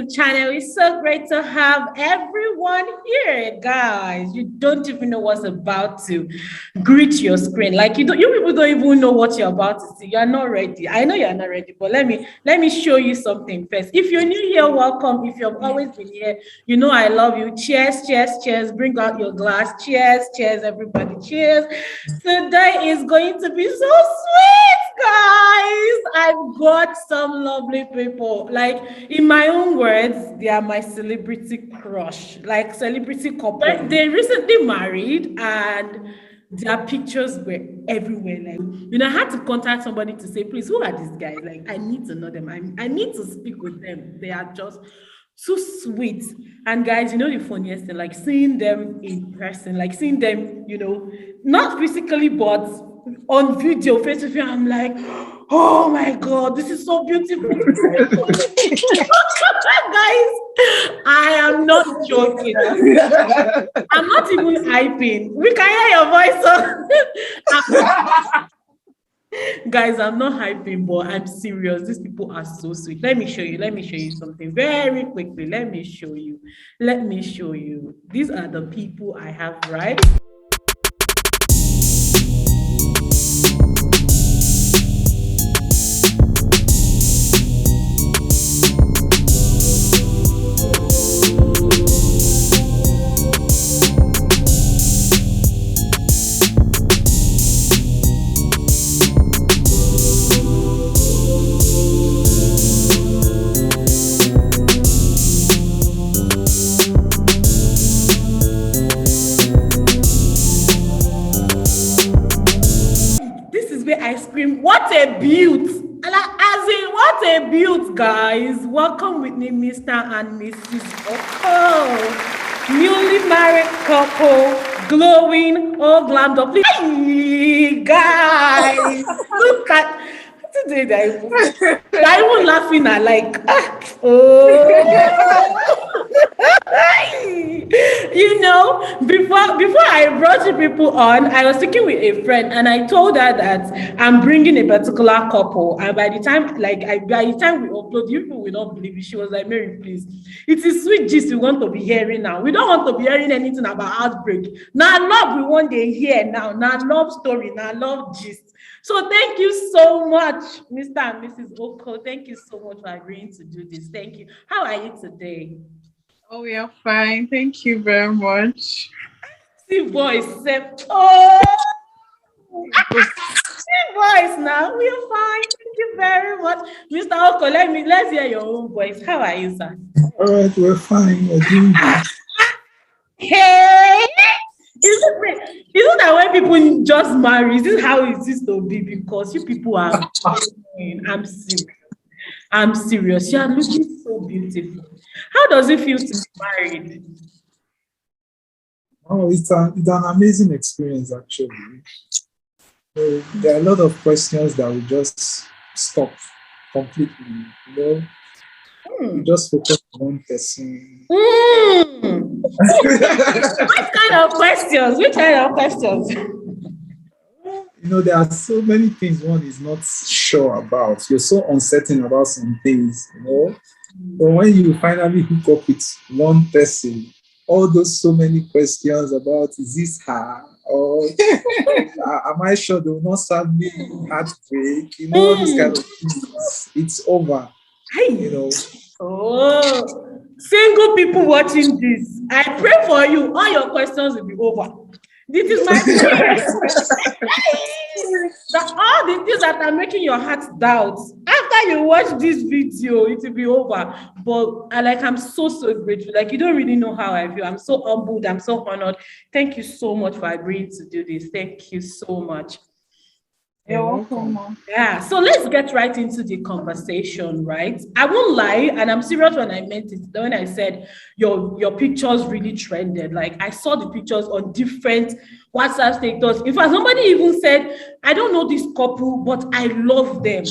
channel. It's so great to have everyone here, guys. You don't even know what's about to greet your screen. Like you people don't even know what you're about to see. You're not ready. I know you're not ready, but let me show you something first. If you're new here, welcome. If you've always been here, you know I love you. Cheers, cheers, cheers. Bring out your glass. Cheers, cheers, everybody. Cheers. Today is going to be so sweet, guys. I've got some lovely people. Like, in my own words, they are my celebrity crush, like celebrity couple. They recently married and their pictures were everywhere. Like, I had to contact somebody to say, please, who are these guys? Like, I need to know them. I need to speak with them. They are just so sweet. And guys, the funniest thing, like seeing them in person, like seeing them, not physically, but on video, face to face, I'm like, oh my God, this is so beautiful. Guys, I am not joking. I'm not even hyping. We can hear your voice. Guys, I'm not hyping, but I'm serious. These people are so sweet. Let me show you something very quickly. Let me show you. These are the people I have, right? What a beaut! As in, what a beaut, guys. Welcome with me, Mr. and Mrs. Oko. Newly married couple, glowing, all glammed up. Hey, guys, look at today. I was laughing at like, before I brought you people on, I was speaking with a friend and I told her that I'm bringing a particular couple. And by the time we upload, you people will not believe it. She was like, Mary, please, it is sweet gist we want to be hearing now. We don't want to be hearing anything about heartbreak. Now love we want to hear now. Now love story, now love gist. So thank you so much, Mr. and Mrs. Oko. Thank you so much for agreeing to do this. Thank you. How are you today? Oh, we are fine. Thank you very much. See voice. Oh, see voice now. We are fine. Thank you very much. Mr. Oko, let's hear your own voice. How are you, sir? All right, we're fine. We're doing good. Hey! Isn't that when people just marry? Is this how it is to be? Because you people are I'm serious. I'm serious. You are looking so beautiful. How does it feel to be married? Oh, it's an amazing experience, actually. So there are a lot of questions that will just stop completely. You just focus on one person. What kind of questions? Which kind of questions? There are so many things one is not sure about. You're so uncertain about some things, But when you finally hook up with one person, all those so many questions about, is this her? Or am I sure they will not serve me heartbreak? All these kind of things. It's over. Oh, single people watching this, I pray for you. All your questions will be over. This is my prayer. All the things that are making your heart doubt, after you watch this video, it will be over. But I'm so grateful. Like, you don't really know how I feel. I'm so humbled. I'm so honored. Thank you so much for agreeing to do this. Thank you so much. You're welcome. Yeah, so let's get right into the conversation, right? I won't lie, and I'm serious when I meant it. When I said your pictures really trended, like I saw the pictures on different WhatsApp status. In fact, somebody even said, I don't know this couple, but I love them.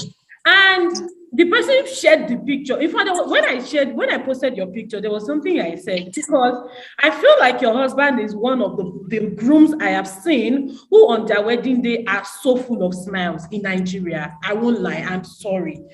And the person shared the picture. In fact, when I posted your picture, there was something I said, because I feel like your husband is one of the grooms I have seen who on their wedding day are so full of smiles in Nigeria. I won't lie, I'm sorry.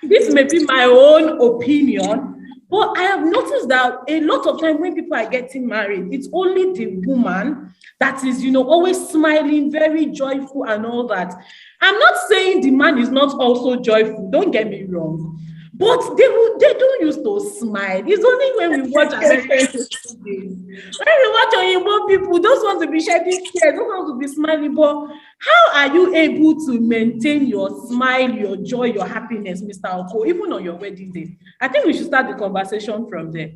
This may be my own opinion, But I have noticed that a lot of time when people are getting married, it's only the woman that is, always smiling, very joyful and all that. I'm not saying the man is not also joyful, don't get me wrong. But they don't used to smile. It's only when we watch American movies. When we watch Oyinbo people, those want to be shedding tears, those want to be smiling. But how are you able to maintain your smile, your joy, your happiness, Mr. Oko, even on your wedding day? I think we should start the conversation from there.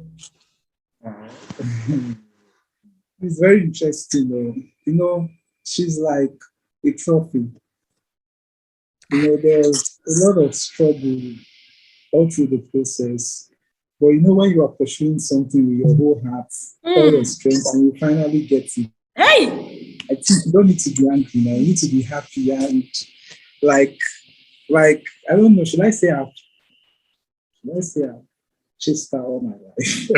It's very interesting, though. She's like a trophy. There's a lot of struggle all through the process. But when you are pursuing something with your whole heart, all your strength, and you finally get it. Hey! I think you don't need to be angry now. You need to be happy and like I don't know, should I say I've chased her all my life?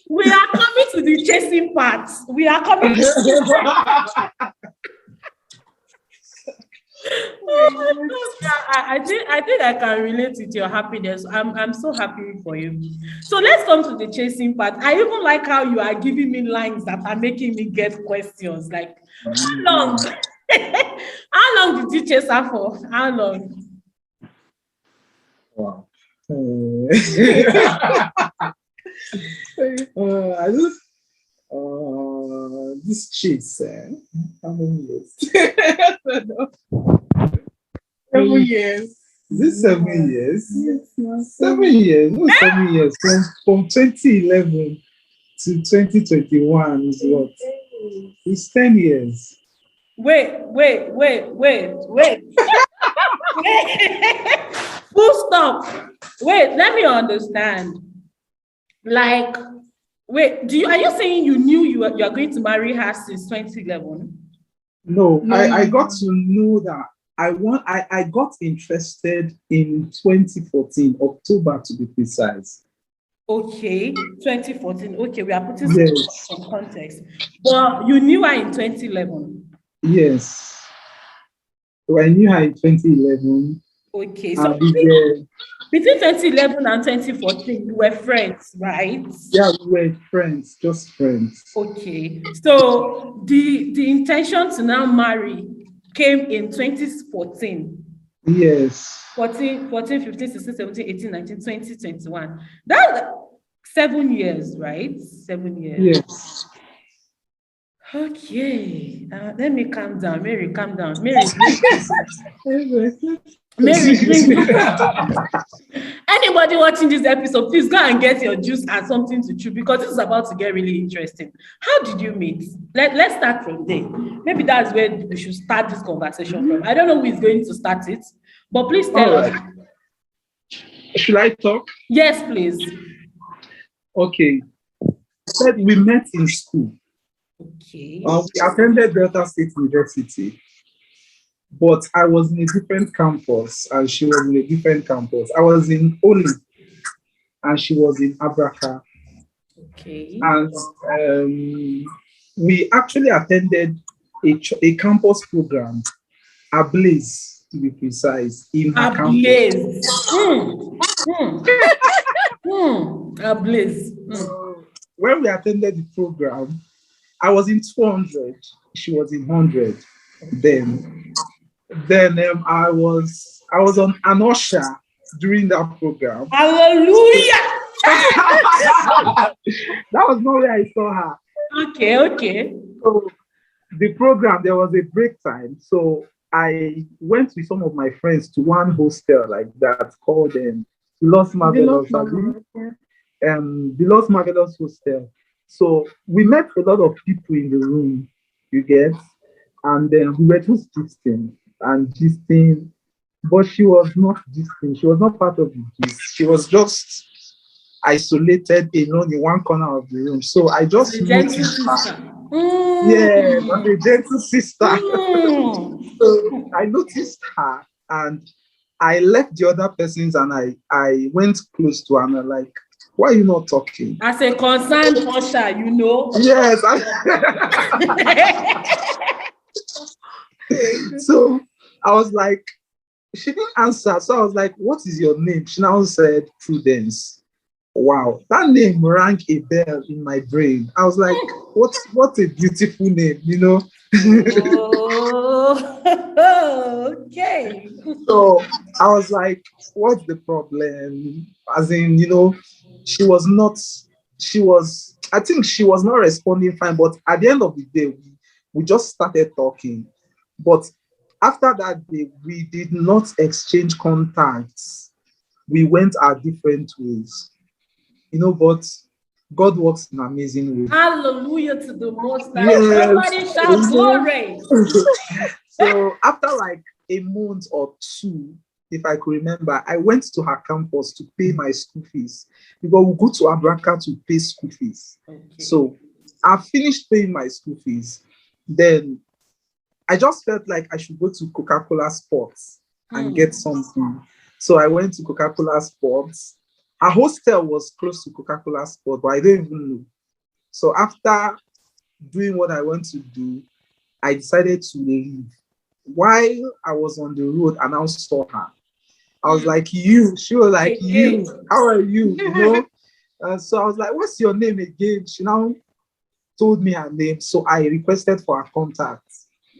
We are coming to the chasing part. We are coming to I think I can relate with your happiness. I'm so happy for you. So let's come to the chasing part. I even like how you are giving me lines that are making me get questions. Like, how long? How long did you chase her for? How long? Wow. I don't. This chase. How many years? 7 years. Is it 7 years? Yes, 7 years. No, 7 years. From 2011 to 2021 is what? It's 10 years. Wait. Full stop. Wait, let me understand. Like, wait, are you saying you knew you are going to marry her since 2011? No, I got to know that I got interested in 2014, October to be precise. Okay, 2014. Okay, we are putting some context. But you knew her in 2011. Yes. So I knew her in 2011. Okay, so between 2011 and 2014, you were friends, right? Yeah, we were friends, just friends. Okay, so the intention to now marry came in 2014. Yes. 14, 15, 16, 17, 18, 19, 20, 21. That's 7 years, right? 7 years. Yes. Okay, let me calm down. Mary, calm down. Mary, anybody watching this episode, please go and get your juice and something to chew because this is about to get really interesting. How did you meet? Let's start from there. Maybe that's where we should start this conversation from. I don't know who is going to start it, but please tell us. Should I talk? Yes, please. Okay. Said we met in school. Okay. We attended Delta State University, but I was in a different campus and she was in a different campus. I was in Oli and she was in Abraka. Okay. And we actually attended a campus program, Ablaze, to be precise, in her Ablaze. Ablaze. When we attended the program, I was in 200. She was in 100. Then I was on an usher during that program. Hallelujah! That was not where I saw her. Okay. So the program, there was a break time. So I went with some of my friends to one hostel like that called Los Marvelous. The Los Marvelous Hostel. So we met a lot of people in the room, you get, and then we were just gisting, but she was not gisting. She was not part of the gist. She was just isolated, alone in one corner of the room. So I just noticed her. Yeah, like a gentle sister. So I noticed her and I left the other persons and I went close to her and I'm like, why are you not talking? As a concerned usher, you know. Yes. So I was like, she didn't answer. So I was like, what is your name? She now said Prudence. Wow, that name rang a bell in my brain. I was like, what a beautiful name, you know? Oh, okay. So I was like, what's the problem? As in, she was not, I think she was not responding fine, but at the end of the day, we just started talking. But after that day, we did not exchange contacts. We went our different ways, but God works in amazing ways. Hallelujah to the Most High. Yes. Somebody shout glory. So after like a month or two, if I could remember, I went to her campus to pay my school fees because we go to Abraka to pay school fees. Okay. So I finished paying my school fees. Then I just felt like I should go to Coca-Cola Sports and get something. So I went to Coca-Cola Sports. Our hostel was close to Coca-Cola Sports, but I don't even know. So after doing what I want to do, I decided to leave. While I was on the road and I saw her, I was like, you. She was like, you. How are you? So I was like, what's your name again? She now told me her name. So I requested for her contact.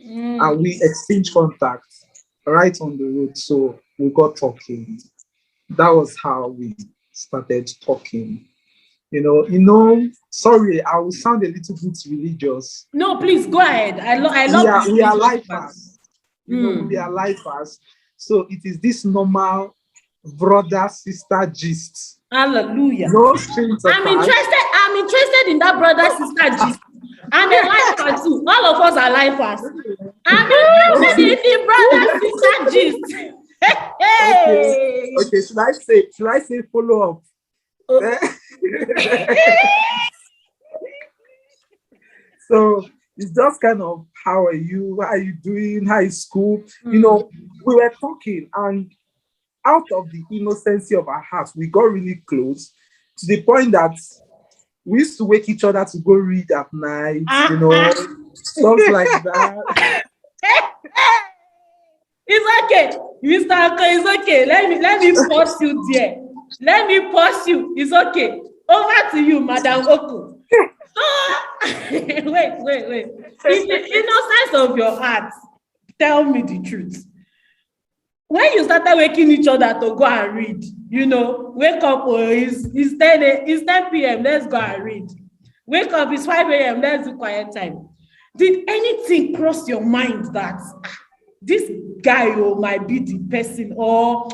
And we exchanged contacts right on the road. So we got talking. That was how we started talking. Sorry, I will sound a little bit religious. No, please go ahead. I love we are lifers. We are lifers. So it is this normal brother sister gist. Hallelujah. No strings attached. I'm interested in that brother sister gist. I'm a lifer too. All of us are lifers. I'm interested in the brother sister gist. Hey. Okay. Should I say follow up? So it's just kind of, how are you? How are you doing? How is school? We were talking, and out of the innocency of our hearts, we got really close to the point that we used to wake each other to go read at night, stuff like that. It's okay, Mr. Uncle, it's okay. Let me pause you there. Let me pause you. It's okay. Over to you, Madam Oku. So, wait. In the innocence of your heart, tell me the truth. When you started waking each other to go and read, wake up, it's 10 p.m., let's go and read. Wake up, it's 5 a.m., let's do quiet time. Did anything cross your mind that this guy might be the person, or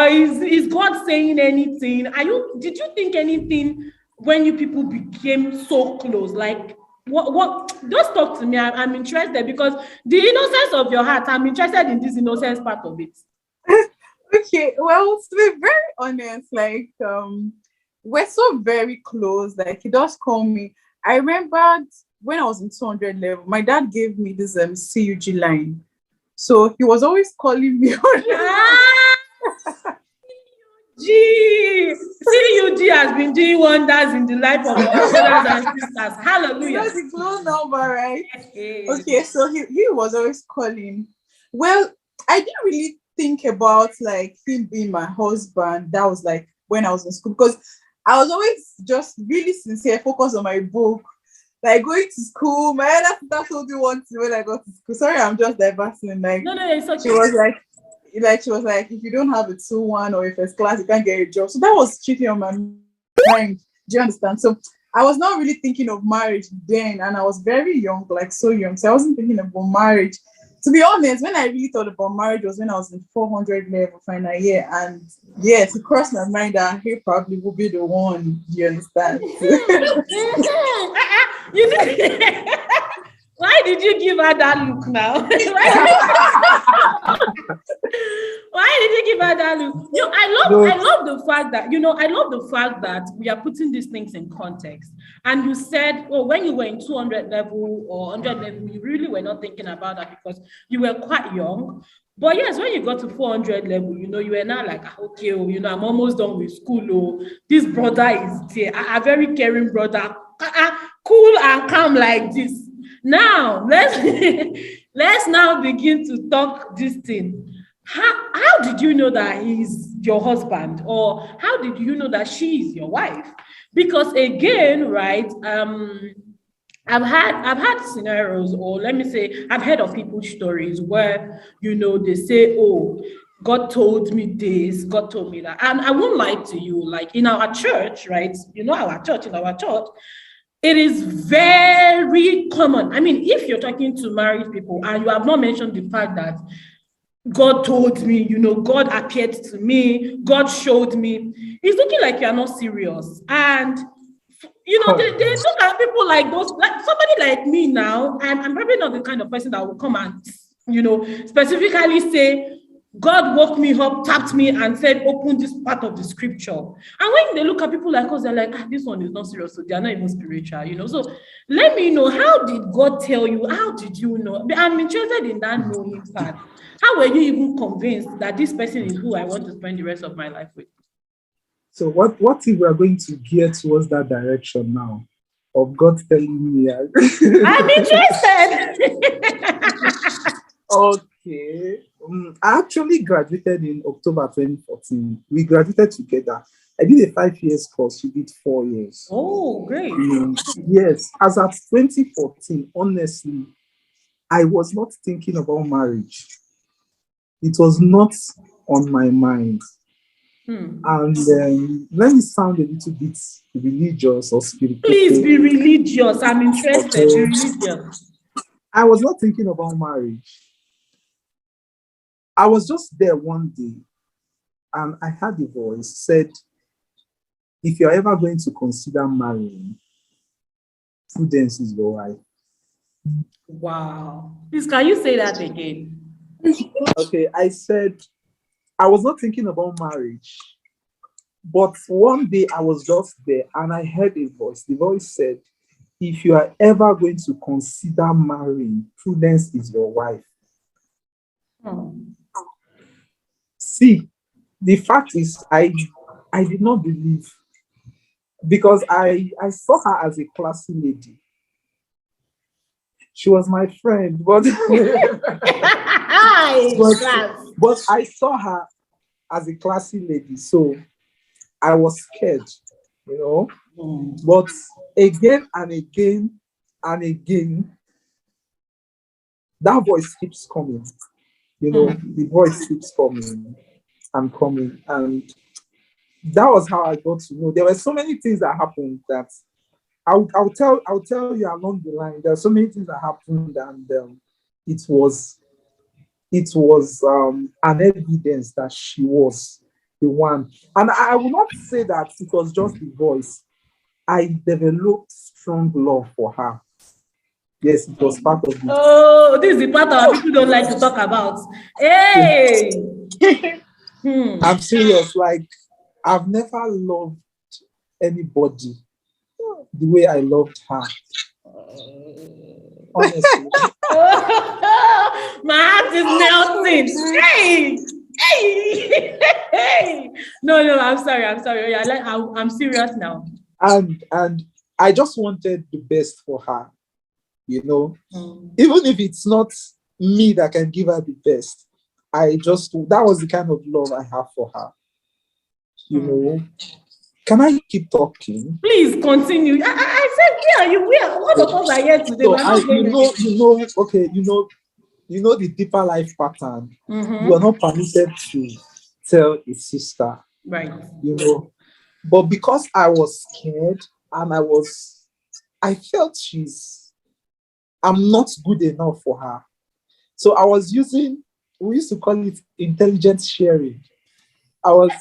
is God saying anything? Did you think anything when you people became so close? Like, what just talk to me. I'm interested, because the innocence of your heart, I'm interested in this innocence part of it. Okay, well, to be very honest, like we're so very close. Like, he does call me. I remembered when I was in 200 level, my dad gave me this CUG line. So he was always calling me on CUG has been doing wonders in the life of our brothers and sisters. Hallelujah. That's the glow number, right? Okay, so he was always calling. Well, I didn't really think about like him being my husband. That was like when I was in school, because I was always just really sincere, focused on my book. Like going to school, my other sister told me once when I got to school. Sorry, I'm just diversing. Like, no, it's okay. She was like, if you don't have a 2-1 or a first class, you can't get a job. So that was cheating on my mind. Do you understand? So I was not really thinking of marriage then, and I was very young, like so young. So I wasn't thinking about marriage. To be honest, when I really thought about marriage was when I was in 400 level final year, and yes, it crossed my mind that he probably will be the one. Do you understand? Why did you give her that look now? Why did you give her that look? I love the fact that we are putting these things in context. And you said, when you were in 200 level or 100 level, you really were not thinking about that because you were quite young. But yes, when you got to 400 level, you were now like, okay, I'm almost done with school. This brother is there, a very caring brother, cool and calm like this. Now, let's let's now begin to talk this thing. How did you know that he's your husband, or how did you know that she is your wife? Because again, right, I've had scenarios, or let me say, I've heard of people's stories where they say, "Oh, God told me this, God told me that," and I won't lie to you. Like in our church, right? In our church, it is very common. I mean, if you're talking to married people and you have not mentioned the fact that God told me, God appeared to me, God showed me, it's looking like you're not serious. And they look at people like those, like somebody like me now. I'm probably not the kind of person that will come and, specifically say, God woke me up, tapped me, and said, open this part of the scripture. And when they look at people like us, they're like, this one is not serious, so they're not even spiritual. So let me know, how did God tell you? How did you know? I'm interested in that knowing part. How were you even convinced that this person is who I want to spend the rest of my life with? So what if we are going to gear towards that direction now of God telling me? I'm interested. Okay. I actually graduated in October 2014. We graduated together. I did a 5 years course. You did 4 years. Oh, great. Yes. As at 2014, honestly, I was not thinking about marriage. It was not on my mind. And let me sound a little bit religious or spiritual. Please be religious. I'm interested. Be religious. I was not thinking about marriage. I was just there one day and I heard a voice said, if you're ever going to consider marrying, prudence is your wife. Wow. Please, can you say that again? Okay, I said, I was not thinking about marriage. But one day I was just there and I heard a voice. The voice said, if you are ever going to consider marrying, prudence is your wife. See, the fact is, I did not believe, because I saw her as a classy lady. She was my friend, but but I saw her as a classy lady, so I was scared, But again and again and again, that voice keeps coming. The voice keeps coming and coming. And that was how I got to know. There were so many things that happened that I'll tell you along the line. There are so many things that happened, and it was an evidence that she was the one. And I will not say that it was just the voice. I developed strong love for her. Yes, it was part of it. Oh, this is the part that people don't like to talk about. Hey! I'm serious. Like, I've never loved anybody the way I loved her. Honestly. My heart is melting. Hey! No, I'm sorry. Yeah, I'm serious now. And I just wanted the best for her, even if it's not me that can give her the best. That was the kind of love I have for her. Can I keep talking? Please continue. I said, where are you? What of us are here today? The deeper life pattern. You are not permitted to tell a sister. Right. But because I was scared and I felt I'm not good enough for her. So I was we used to call it intelligence sharing. I was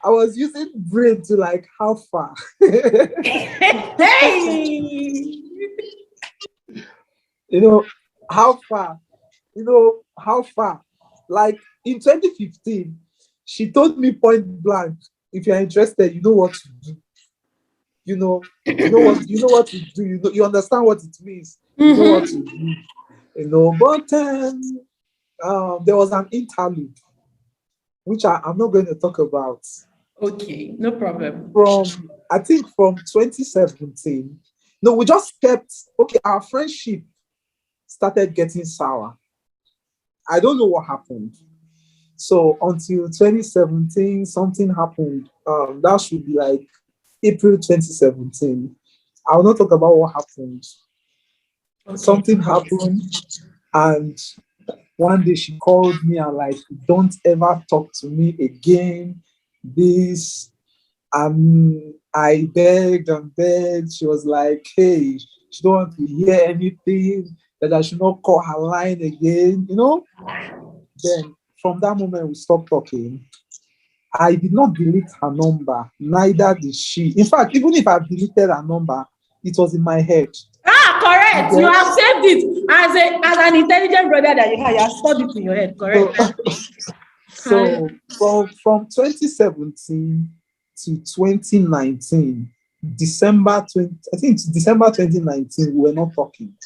I was using brain to like, how far? Hey! How far? How far? Like in 2015, she told me point blank, if you're interested, you know what to do. You know what to do. You understand what it means. You know what to do. But there was an interlude, which I'm not going to talk about. Okay, no problem. I think from 2017. No, we just kept, okay, our friendship started getting sour. I don't know what happened. So until 2017, something happened. That should be like April 2017. I will not talk about what happened. Okay. Something happened, and one day she called me and like, don't ever talk to me again. This, I begged and begged. She was like, hey, she don't want to hear anything, that I should not call her line again, you know? Then from that moment we stopped talking. I did not delete her number, neither did she. In fact, even if I deleted her number, it was in my head. Ah, correct. You Yes. have saved it as an intelligent brother that you have. You have stored it in your head. Correct. So from 2017 to 2019, I think it's December 2019, we were not talking.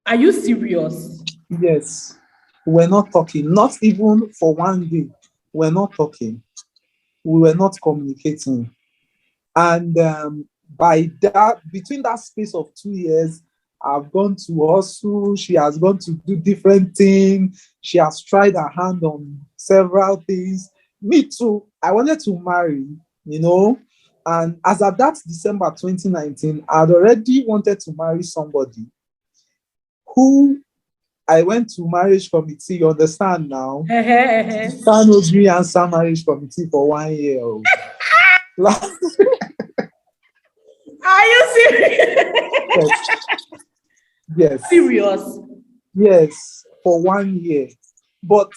Are you serious? Yes, we were not talking, not even for one day. We were not talking. We were not communicating. And between that space of 2 years, I've gone to hustle. She has gone to do different things. She has tried her hand on several things. Me too. I wanted to marry, you know. And as of that December 2019, I'd already wanted to marry somebody who I went to marriage committee. You understand now? Can't agree answer marriage committee for 1 year. Are you serious? Yes. Serious. Yes, for 1 year. But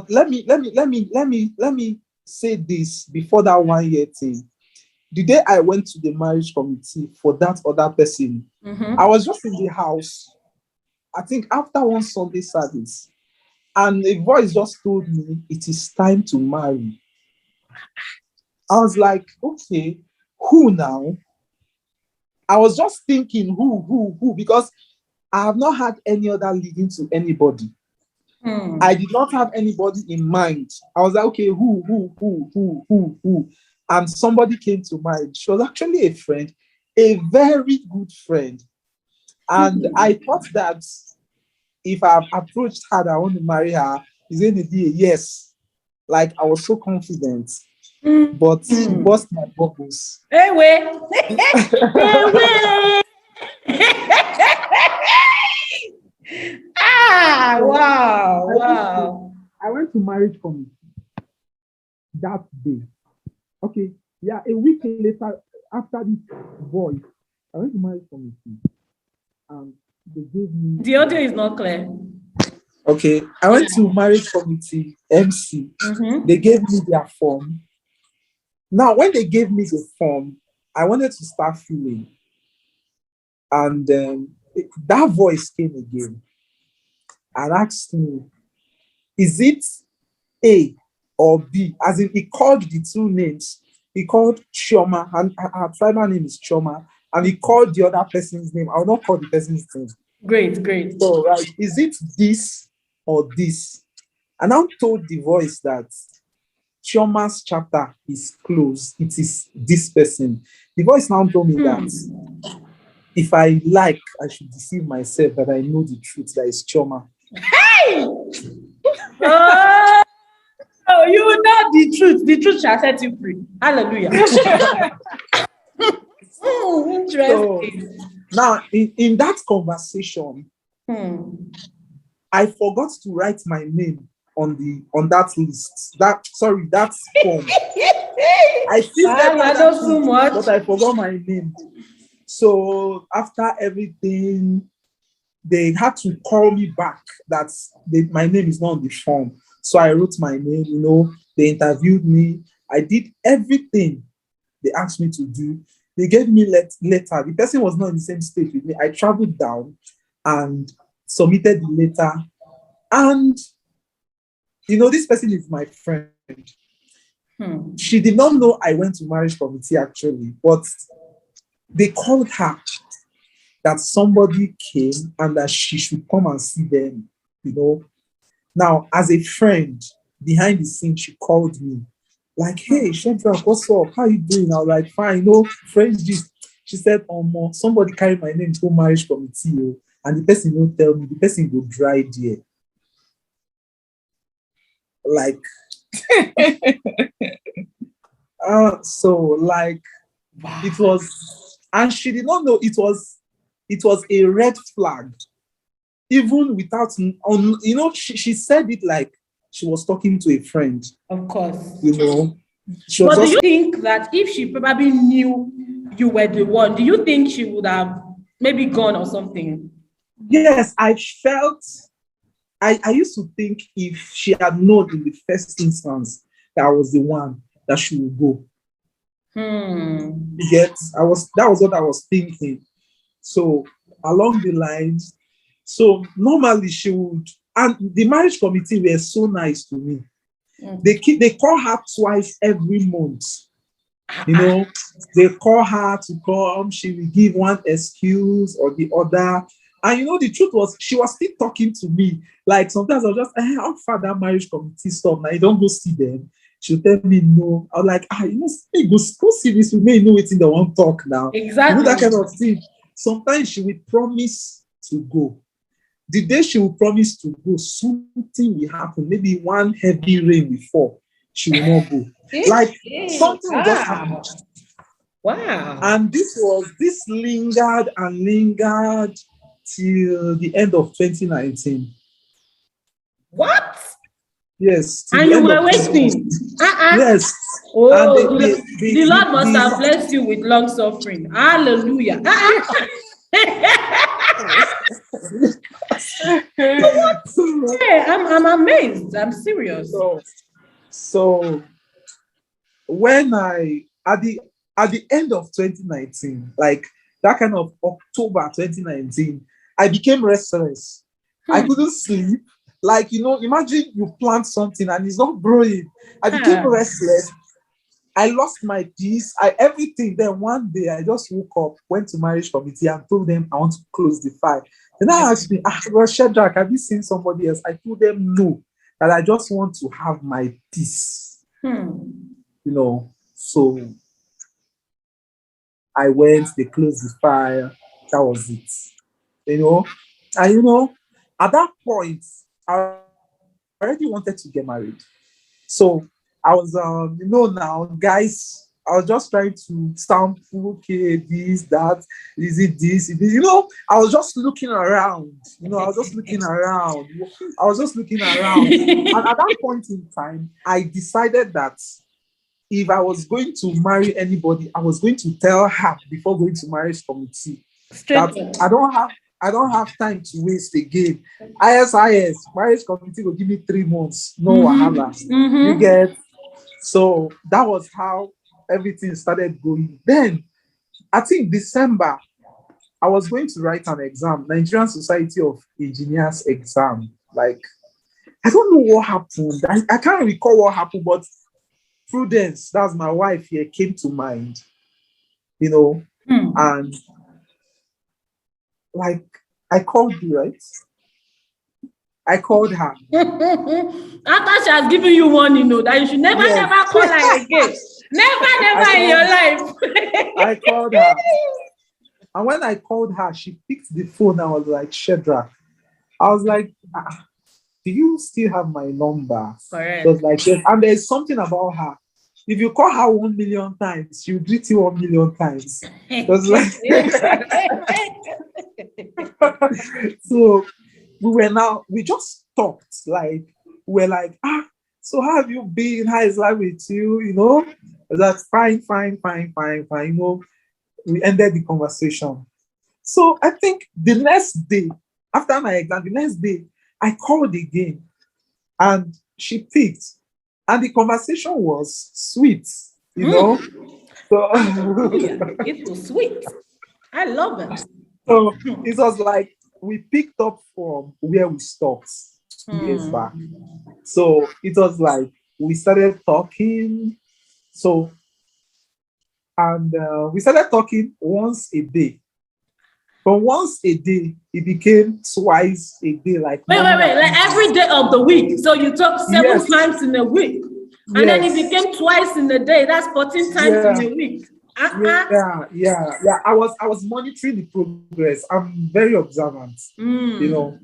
let me say this before that 1 year thing. The day I went to the marriage committee for that other person, I was just in the house. I think after one Sunday service, and a voice just told me it is time to marry. I was like, okay, who now? I was just thinking who, because I have not had any other leading to anybody. I did not have anybody in mind. I was like, okay, who? And somebody came to mind. She was actually a friend, a very good friend. And I thought that if I've approached her that I want to marry her, it's going to be a yes. Like, I was so confident. But she burst my bubbles. Hey, wait. Wow. I went to marriage committee that day. Okay, yeah, a week later, after this voice, I went to marriage committee and they gave me. The audio is not clear. Okay, I went to marriage committee MC. They gave me their form. Now, when they gave me the form, I wanted to start filling. And that voice came again and asked me, is it A or B? As in, he called the two names. He called Chioma, and her tribal name is Chioma, and he called the other person's name. I will not call the person's name. Great. So, right, is it this or this? And I told the voice that Chioma's chapter is closed. It is this person. The voice now told me that if I like, I should deceive myself that I know the truth, that is Chioma. Hey! Oh, you know the truth. The truth shall set you free. Hallelujah. Interesting. So, now, in that conversation, I forgot to write my name on that list. That form. I feel too much, but I forgot my name. So after everything, they had to call me back that my name is not on the form. So I wrote my name, you know, they interviewed me. I did everything they asked me to do. They gave me letter. The person was not in the same state with me. I traveled down and submitted the letter. And, you know, this person is my friend. She did not know I went to marriage committee actually, but they called her that somebody came and that she should come and see them, you know. Now, as a friend, behind the scenes, she called me like, hey, Shadrach, what's up? How you doing? I was like, fine, you know, friends gist. She said, somebody carried my name to marriage committee, oh, and the person don't tell me, the person go dry there. Like, so like Wow. it was, and she did not know it was a red flag, even without you know, she said it like she was talking to a friend. Of course. You know, she was But do just, you think that if she probably knew you were the one, do you think she would have maybe gone or something? yes, I used to think if she had known in the first instance that I was the one, that she would go. You get, that was what I was thinking. So along the lines, so normally she would, and the marriage committee were so nice to me. They call her twice every month. You know, they call her to come, she will give one excuse or the other. And you know, the truth was, she was still talking to me. Like sometimes I'll just, how far that marriage committee stuff now? You don't go see them. She'll tell me no. I was like, you know, hey, go see this. We may know it's in the one talk now. Exactly. You know, that kind of thing. Sometimes she will promise to go. The day she will promise to go, something will happen. Maybe one heavy rain will fall. She will not go. Like something will just happen. Wow. And this lingered and lingered till the end of 2019. What? Yes. And you were waiting. Yes. Oh, the Lord must have blessed you with long suffering. Hallelujah. Hey, I'm amazed. I'm serious. So when at the end of 2019, like that kind of October 2019, I became restless. I couldn't sleep. Like, you know, imagine you plant something and it's not growing. I became restless. I lost my peace. Everything. Then one day I just woke up, went to marriage committee and told them I want to close the file. Then I asked me, Shadrach, have you seen somebody else? I told them no, that I just want to have my peace. You know, so I went, they closed the file. That was it. You know, and you know, at that point, I already wanted to get married. So I was, you know, now, guys, I was just trying to sample, okay, this, that, is it this, you know, I was just looking around, you know, I was just looking around. And at that point in time, I decided that if I was going to marry anybody, I was going to tell her before going to marriage committee that I don't have time to waste again. ISIS, marriage committee will give me 3 months. No wahala. You get? So that was how everything started going. Then, I think December, I was going to write an exam, Nigerian Society of Engineers exam. Like, I don't know what happened. I can't recall what happened, but Prudence, that's my wife here, came to mind. You know, and like, I called you, right? I called her. After she has given you one, you know, that you should never call her again. Never in your life. I called her. And when I called her, she picked the phone. I was like, Shadrach. I was like, do you still have my number? Correct. She was like, yes. And there's something about her. If you call her 1 million times, she'll greet you 1 million times. It was like, so we just talked. Like, we're like, so how have you been? How is life with you? You know, that's fine. You know, we ended the conversation. So I think the next day, after my exam, the next day, I called again and she picked. And the conversation was sweet, you know? So it was sweet. I love it. So it was like we picked up from where we stopped 2 years back. So it was like we started talking. So, and we started talking once a day. From once a day, it became twice a day. Like wait, like every day of the week. So you talk 7 times in a week. And then it Yes. became twice in a day. That's 14 times in a week. Yeah. I was monitoring the progress. I'm very observant, you know.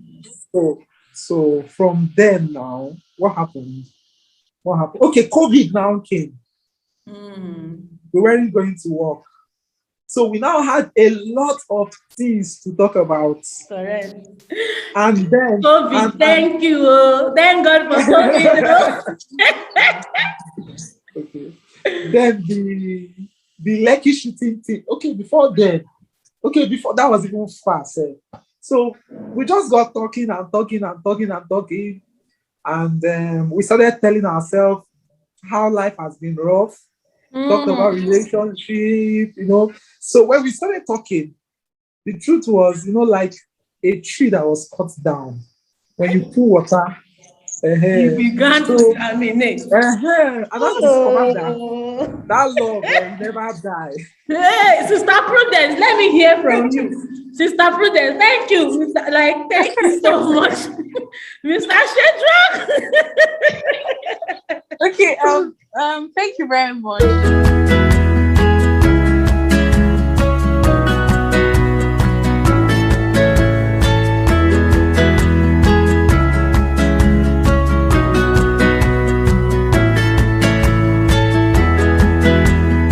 So from then now, what happened? What happened? Okay, COVID now came. We weren't going to work. So we now had a lot of things to talk about. Correct. And then COVID, thank you. Thank God for COVID. Okay. Then the Lekki shooting thing. Okay, before that was even fast. So we just got talking and talking and talking and talking. And we started telling ourselves how life has been rough, talked about relationship, So when we started talking, the truth was, like a tree that was cut down. When you pour water, You began to germinate. and I discovered that love will never die. Hey, Sister Prudence, let me hear from you. Sister Prudence, thank you. Thank you so much. Mr. Shedrack. Okay, thank you very much.